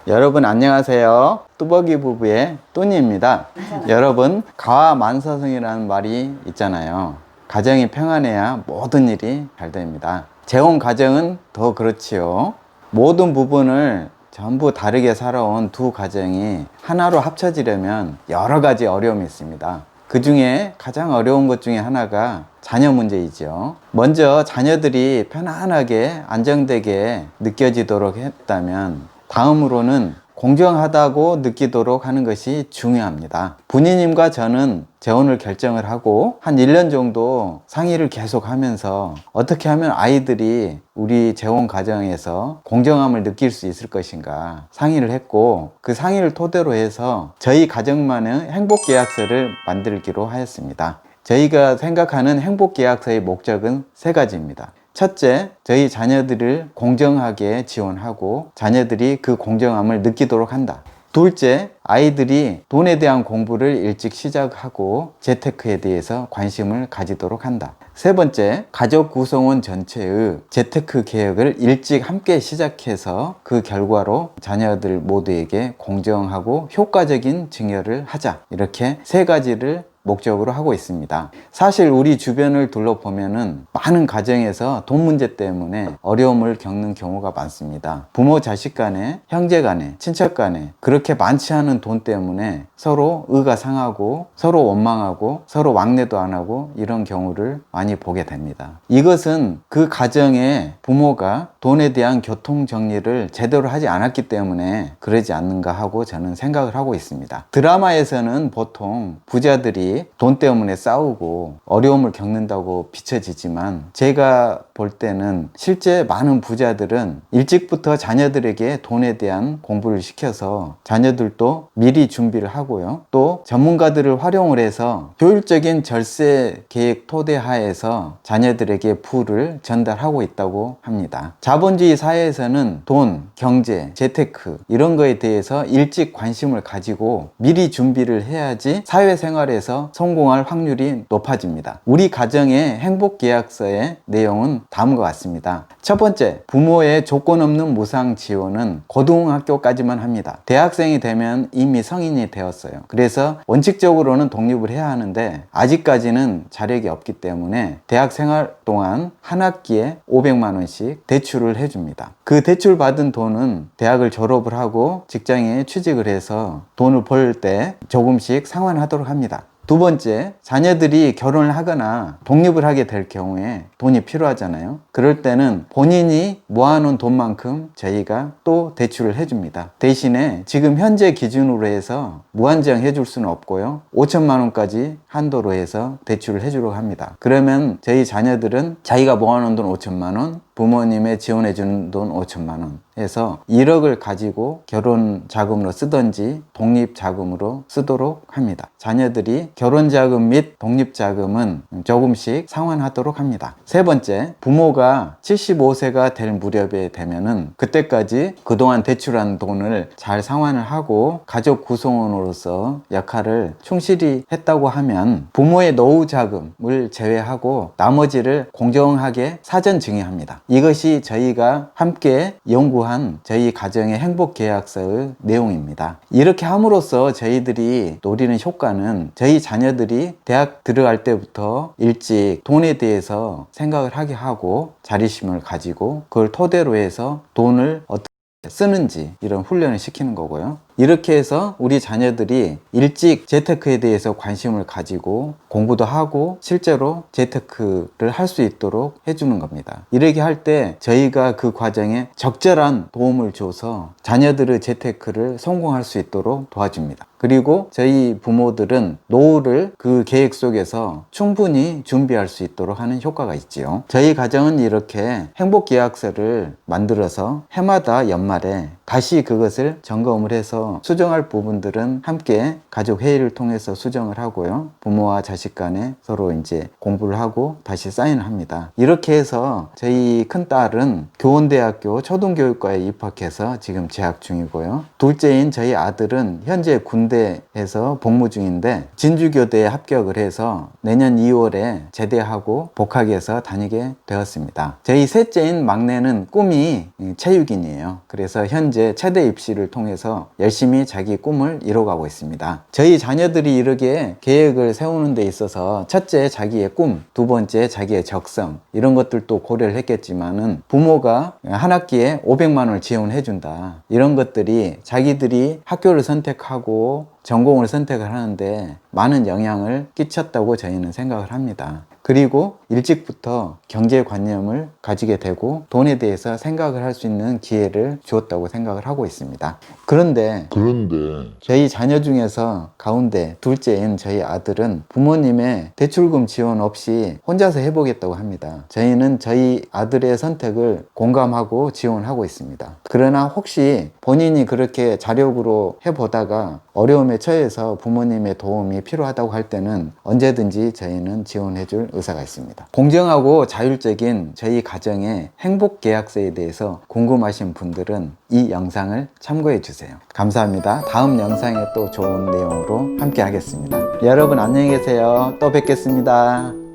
여러분 안녕하세요. 뚜벅이 부부의 또니입니다. 여러분, 가와만사성이라는 말이 있잖아요. 가정이 평안해야 모든 일이 잘 됩니다. 재혼 가정은 더 그렇지요. 모든 부분을 전부 다르게 살아온 두 가정이 하나로 합쳐지려면 여러 가지 어려움이 있습니다. 그 중에 가장 어려운 것 중에 하나가 자녀 문제이죠. 먼저 자녀들이 편안하게 안정되게 느껴지도록 했다면 다음으로는 공정하다고 느끼도록 하는 것이 중요합니다. 부모님과 저는 재혼을 결정을 하고 한 1년 정도 상의를 계속 하면서 어떻게 하면 아이들이 우리 재혼 가정에서 공정함을 느낄 수 있을 것인가 상의를 했고, 그 상의를 토대로 해서 저희 가정만의 행복계약서를 만들기로 하였습니다. 저희가 생각하는 행복계약서의 목적은 세 가지입니다. 첫째, 저희 자녀들을 공정하게 지원하고 자녀들이 그 공정함을 느끼도록 한다. 둘째, 아이들이 돈에 대한 공부를 일찍 시작하고 재테크에 대해서 관심을 가지도록 한다. 세 번째, 가족 구성원 전체의 재테크 계획을 일찍 함께 시작해서 그 결과로 자녀들 모두에게 공정하고 효과적인 증여를 하자. 이렇게 세 가지를 목적으로 하고 있습니다. 사실 우리 주변을 둘러보면은 많은 가정에서 돈 문제 때문에 어려움을 겪는 경우가 많습니다. 부모 자식 간에, 형제 간에, 친척 간에 그렇게 많지 않은 돈 때문에 서로 의가 상하고 서로 원망하고 서로 왕래도 안 하고 이런 경우를 많이 보게 됩니다. 이것은 그 가정에 부모가 돈에 대한 교통 정리를 제대로 하지 않았기 때문에 그러지 않는가 하고 저는 생각을 하고 있습니다. 드라마에서는 보통 부자들이 돈 때문에 싸우고 어려움을 겪는다고 비춰지지만, 제가 볼 때는 실제 많은 부자들은 일찍부터 자녀들에게 돈에 대한 공부를 시켜서 자녀들도 미리 준비를 하고요, 또 전문가들을 활용을 해서 효율적인 절세 계획 토대하에서 자녀들에게 부를 전달하고 있다고 합니다. 자본주의 사회에서는 돈, 경제, 재테크 이런 거에 대해서 일찍 관심을 가지고 미리 준비를 해야지 사회생활에서 성공할 확률이 높아집니다. 우리 가정의 행복계약서의 내용은 다음과 같습니다. 첫 번째, 부모의 조건 없는 무상 지원은 고등학교까지만 합니다. 대학생이 되면 이미 성인이 되었어요. 그래서 원칙적으로는 독립을 해야 하는데 아직까지는 자력이 없기 때문에 대학 생활 동안 한 학기에 500만 원씩 대출을 해줍니다. 그 대출 받은 돈은 대학을 졸업을 하고 직장에 취직을 해서 돈을 벌 때 조금씩 상환하도록 합니다. 두 번째, 자녀들이 결혼을 하거나 독립을 하게 될 경우에 돈이 필요하잖아요. 그럴 때는 본인이 모아놓은 돈만큼 저희가 또 대출을 해줍니다. 대신에 지금 현재 기준으로 해서 무한정 해줄 수는 없고요, 5천만 원까지 한도로 해서 대출을 해주려고 합니다. 그러면 저희 자녀들은 자기가 모아놓은 돈 5천만 원, 부모님의 지원해주는 돈 5천만 원 해서 1억을 가지고 결혼 자금으로 쓰든지 독립 자금으로 쓰도록 합니다. 자녀들이 결혼 자금 및 독립 자금은 조금씩 상환하도록 합니다. 세 번째, 부모가 75세가 될 무렵에 되면은 그때까지 그동안 대출한 돈을 잘 상환을 하고 가족 구성원으로서 역할을 충실히 했다고 하면 부모의 노후 자금을 제외하고 나머지를 공정하게 사전 증여합니다. 이것이 저희가 함께 연구한 저희 가정의 행복계약서의 내용입니다. 이렇게 함으로써 저희들이 노리는 효과는 저희 자녀들이 대학 들어갈 때부터 일찍 돈에 대해서 생각을 하게 하고 자립심을 가지고 그걸 토대로 해서 돈을 어떻게 쓰는지 이런 훈련을 시키는 거고요. 이렇게 해서 우리 자녀들이 일찍 재테크에 대해서 관심을 가지고 공부도 하고 실제로 재테크를 할 수 있도록 해주는 겁니다. 이렇게 할 때 저희가 그 과정에 적절한 도움을 줘서 자녀들의 재테크를 성공할 수 있도록 도와줍니다. 그리고 저희 부모들은 노후를 그 계획 속에서 충분히 준비할 수 있도록 하는 효과가 있지요. 저희 가정은 이렇게 행복계약서를 만들어서 해마다 연말에 다시 그것을 점검을 해서 있어도 수정할 부분들은 함께 가족 회의를 통해서 수정을 하고요. 부모와 자식 간에 서로 이제 공부를 하고 다시 사인을 합니다. 이렇게 해서 저희 큰딸은 교원대학교 초등교육과에 입학해서 지금 재학 중이고요. 둘째인 저희 아들은 현재 군대에서 복무 중인데 진주교대에 합격을 해서 내년 2월에 제대하고 복학해서 다니게 되었습니다. 저희 셋째인 막내는 꿈이 체육인이에요. 그래서 현재 체대 입시를 통해서 열심히 자기 꿈을 이뤄가고 있습니다. 저희 자녀들이 이렇게 계획을 세우는 데 있어서 첫째 자기의 꿈, 두 번째 자기의 적성 이런 것들도 고려를 했겠지만은 부모가 한 학기에 500만 원을 지원해 준다. 이런 것들이 자기들이 학교를 선택하고 전공을 선택을 하는데 많은 영향을 끼쳤다고 저희는 생각을 합니다. 그리고 일찍부터 경제관념을 가지게 되고 돈에 대해서 생각을 할 수 있는 기회를 주었다고 생각을 하고 있습니다. 그런데 저희 자녀 중에서 가운데 둘째인 저희 아들은 부모님의 대출금 지원 없이 혼자서 해보겠다고 합니다. 저희는 저희 아들의 선택을 공감하고 지원하고 있습니다. 그러나 혹시 본인이 그렇게 자력으로 해보다가 어려움에 처해서 부모님의 도움이 필요하다고 할 때는 언제든지 저희는 지원해줄 의사가 있습니다. 공정하고 자율적인 저희 가정의 행복 계약서에 대해서 궁금하신 분들은 이 영상을 참고해 주세요. 감사합니다. 다음 영상에 또 좋은 내용으로 함께 하겠습니다. 여러분 안녕히 계세요. 또 뵙겠습니다.